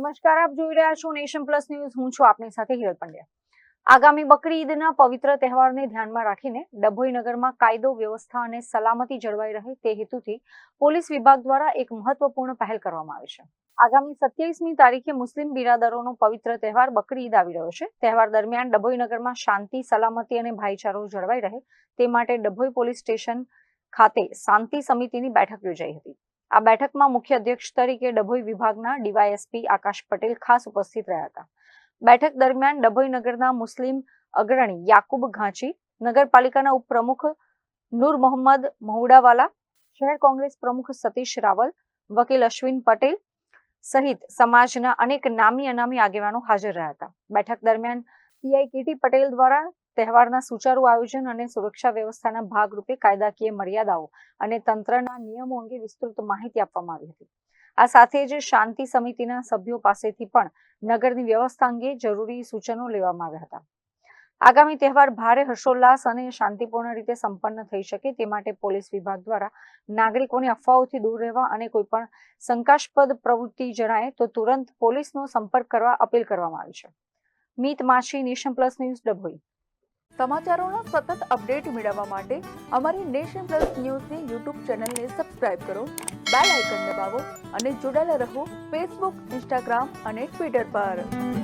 નમસ્કાર, આપ જોઈ રહ્યા છો નેશન પ્લસ ન્યૂઝ. હું છું આપની સાથે હિરલ પંડ્યા. આગામી બકરી ઈદના પવિત્ર તહેવારને ધ્યાનમાં રાખીને ડભોઈ નગરમાં કાયદો વ્યવસ્થા અને સલામતી જળવાઈ રહે તે હેતુથી પોલીસ વિભાગ દ્વારા એક મહત્વપૂર્ણ પહેલ કરવામાં આવી છે. આગામી 27મી તારીખે મુસ્લિમ બિરાદરોનો પવિત્ર તહેવાર બકરી ઈદ આવી રહ્યો છે. તહેવાર દરમિયાન ડભોઈ નગરમાં શાંતિ, સલામતી અને ભાઈચારો જળવાઈ રહે તે માટે ડભોઈ પોલીસ સ્ટેશન ખાતે શાંતિ સમિતિની બેઠક યોજાઈ હતી. આ બેઠકમાં મુખ્ય અધ્યક્ષ તરીકે ડભોઈ વિભાગના ડીવાયએસપી આકાશ પટેલ ખાસ ઉપસ્થિત રહ્યા હતા. બેઠક દરમિયાન ડભોઈ નગરના મુસ્લિમ અગ્રણી યાકુબ ઘાંચી, નગરપાલિકાના ઉપપ્રમુખ નૂર મોહમ્મદ મહુડાવાલા, શહેર કોંગ્રેસ પ્રમુખ સતીશ રાવલ, વકીલ અશ્વિન પટેલ સહિત સમાજના અનેક નામી અનામી આગેવાનો હાજર રહ્યા હતા. બેઠક દરમિયાન પીઆઈ કેટી પટેલ દ્વારા તહેવારના સુચારુ આયોજન અને સુરક્ષા વ્યવસ્થાના ભાગરૂપે કાયદાકીય મર્યાદાઓ અને તંત્રના નિયમો અંગે વિસ્તૃત માહિતી આપવામાં આવી હતી. આ સાથે જ શાંતિ સમિતિના સભ્યો પાસેથી પણ નગરની વ્યવસ્થા અંગે જરૂરી સૂચનો લેવામાં આવ્યા હતા. આગામી તહેવાર ભારે હર્ષોલ્લાસ અને શાંતિપૂર્ણ રીતે સંપન્ન થઈ શકે તે માટે પોલીસ વિભાગ દ્વારા નાગરિકોને અફવાઓથી દૂર રહેવા અને કોઈ પણ શંકાસ્પદ પ્રવૃત્તિ જણાય તો તુરંત પોલીસનો સંપર્ક કરવા અપીલ કરવામાં આવી છે. મીત માછી, નેશન પ્લસ ન્યૂઝ, ડભોઈ. સમાચારોના સતત અપડેટ મેળવવા માટે અમારી નેશન પ્લસ ન્યૂઝની યુટ્યુબ ચેનલને સબસ્ક્રાઇબ કરો, બેલ આઇકન દબાવો અને જોડાયેલા રહો ફેસબુક, ઇન્સ્ટાગ્રામ અને ટ્વિટર પર.